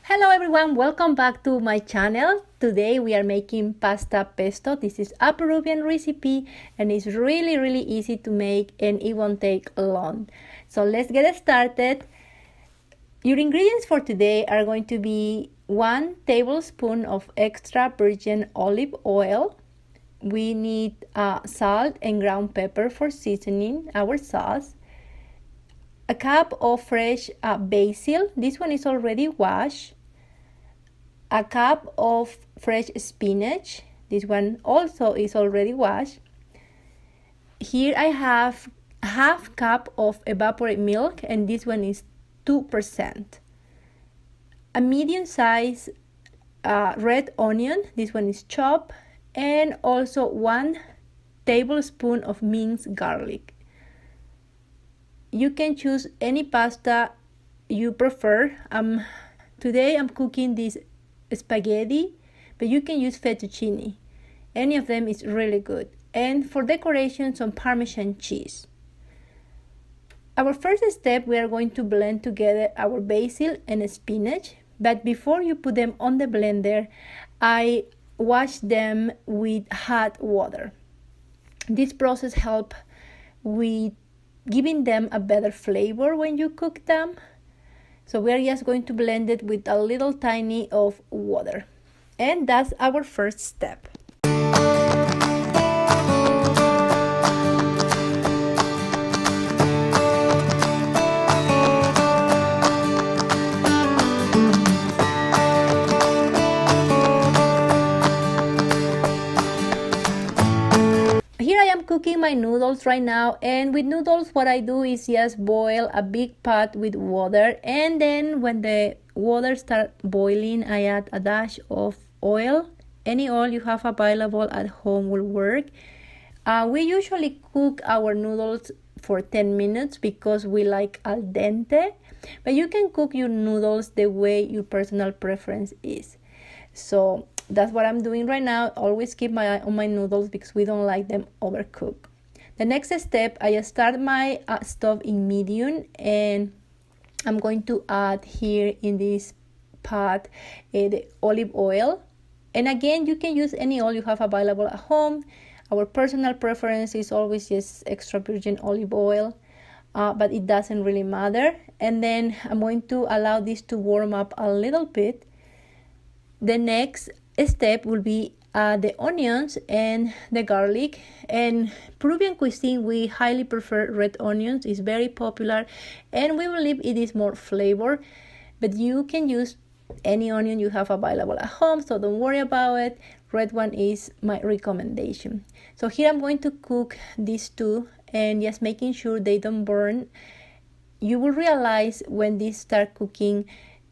Hello everyone, welcome back to my channel. Today we are making pasta pesto. This is a Peruvian recipe and it's really easy to make and it won't take long. So let's get started. Your ingredients for today are going to be 1 tablespoon of extra virgin olive oil. We need salt and ground pepper for seasoning our sauce. A cup of fresh basil. This one is already washed. A cup of fresh spinach. This one also is already washed. Here I have half cup of evaporated milk and this one is 2%. A medium size red onion. This one is chopped. And also 1 tablespoon of minced garlic. You can choose any pasta you prefer. Today I'm cooking this spaghetti, but you can use fettuccine. Any of them is really good. And for decoration, some Parmesan cheese. Our first step, we are going to blend together our basil and spinach. But before you put them on the blender, I wash them with hot water. This process helps with giving them a better flavor when you cook them. So we are just going to blend it with a little tiny of water. And that's our first step. Here I am cooking my noodles right now, and with noodles what I do is just boil a big pot with water, and then when the water starts boiling I add a dash of oil. Any oil you have available at home will work. We usually cook our noodles for 10 minutes because we like al dente, but you can cook your noodles the way your personal preference is. So that's what I'm doing right now. Always keep my eye on my noodles because we don't like them overcooked. The next step, I start my stove in medium, and I'm going to add here in this pot the olive oil. And again, you can use any oil you have available at home. Our personal preference is always just extra virgin olive oil, but it doesn't really matter. And then I'm going to allow this to warm up a little bit. The next step will be the onions and the garlic. And Peruvian cuisine, we highly prefer red onions. It's very popular and we believe it is more flavor, but you can use any onion you have available at home, so don't worry about it. Red one is my recommendation. So here I'm going to cook these two and just making sure they don't burn. You will realize when these start cooking,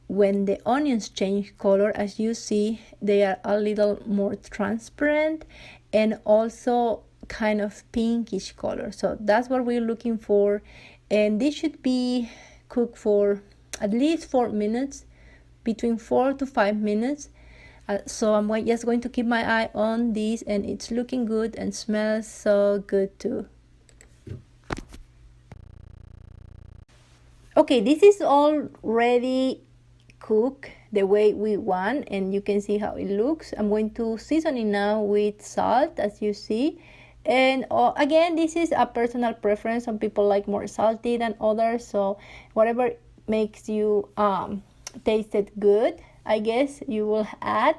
when the onions change color, as you see, they are a little more transparent and also kind of pinkish color. So that's what we're looking for. And this should be cooked for at least 4 minutes, between 4 to 5 minutes. So I'm just going to keep my eye on this, and it's looking good and smells so good too. Okay, this is all ready cook the way we want, and you can see how it looks. I'm going to season it now with salt, as you see. And again, this is a personal preference. Some people like more salty than others, so whatever makes you taste it good, I guess you will add.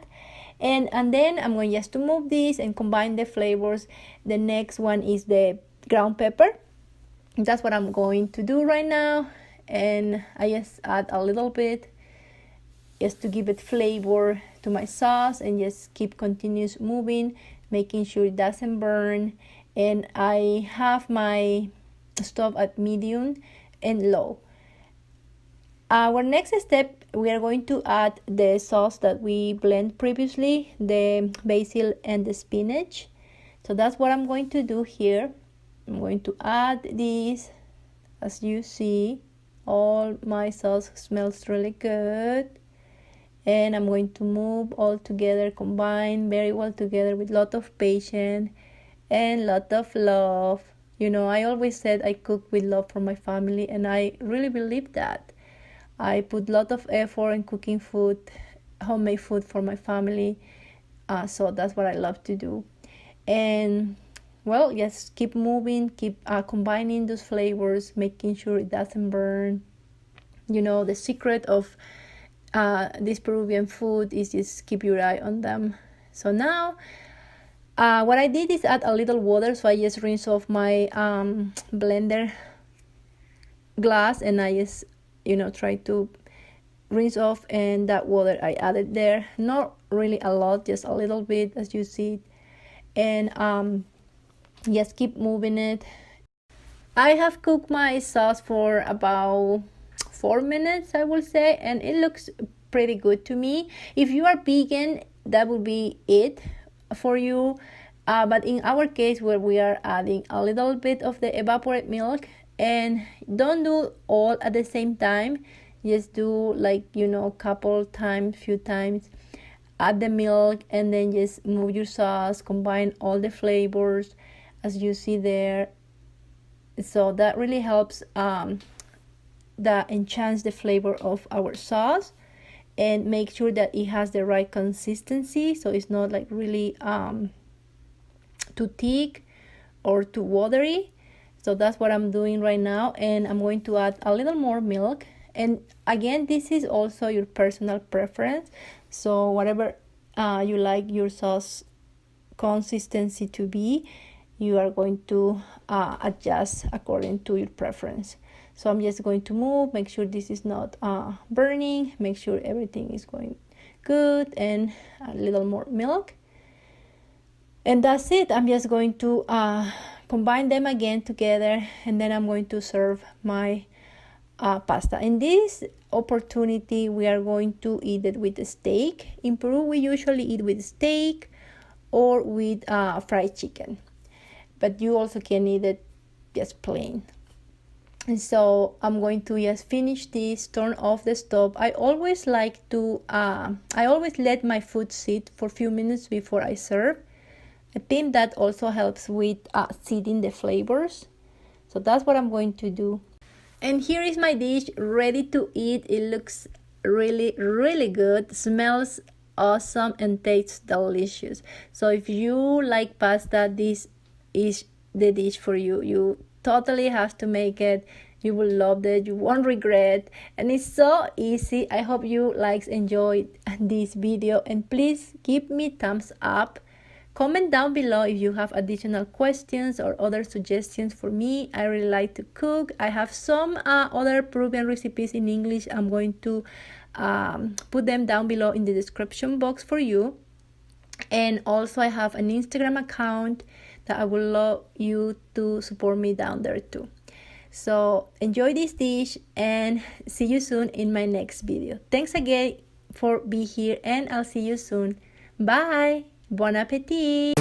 And then I'm going just to move this and combine the flavors. The next one is the ground pepper. That's what I'm going to do right now, and I just add a little bit just to give it flavor to my sauce, and just keep continuous moving, making sure it doesn't burn. And I have my stove at medium and low. Our next step, we are going to add the sauce that we blend previously, the basil and the spinach. So that's what I'm going to do here. I'm going to add this. As you see, all my sauce smells really good. And I'm going to move all together, combine very well together with lot of patience and lot of love. You know, I always said I cook with love for my family, and I really believe that. I put a lot of effort in cooking food, homemade food for my family. So that's what I love to do. And well, just keep moving, keep combining those flavors, making sure it doesn't burn. You know, the secret of this Peruvian food is just keep your eye on them. So now what I did is add a little water, so I just rinse off my blender glass, and I just, you know, try to rinse off, and that water I added there, not really a lot, just a little bit as you see, and just keep moving it. I have cooked my sauce for about 4 minutes, I will say, and it looks pretty good to me. If you are vegan, that would be it for you, but in our case, where we are adding a little bit of the evaporated milk, and don't do all at the same time, just do like, you know, couple times, few times, add the milk, and then just move your sauce, combine all the flavors as you see there. So that really helps that enhance the flavor of our sauce, and make sure that it has the right consistency, so it's not like really too thick or too watery. So that's what I'm doing right now, and I'm going to add a little more milk. And again, this is also your personal preference, so whatever you like your sauce consistency to be, you are going to adjust according to your preference. So I'm just going to move, make sure this is not burning, make sure everything is going good, and a little more milk. And that's it. I'm just going to combine them again together, and then I'm going to serve my pasta. In this opportunity, we are going to eat it with steak. In Peru, we usually eat with steak or with fried chicken, but you also can eat it just plain. And so I'm going to just finish this, turn off the stove. I always like to I always let my food sit for a few minutes before I serve. I think that also helps with seeding the flavors. So that's what I'm going to do. And here is my dish ready to eat. It looks really, really good, smells awesome, and tastes delicious. So if you like pasta, this is the dish for you. You totally have to make it. You will love it. You won't regret, and it's so easy. I hope you enjoyed this video, and please give me thumbs up. Comment down below if you have additional questions or other suggestions for me. I really like to cook. I have some other Peruvian recipes in English. I'm going to put them down below in the description box for you. And also I have an Instagram account that I would love you to support me down there too. So enjoy this dish, and see you soon in my next video. Thanks again for being here, and I'll see you soon. Bye. Bon appétit!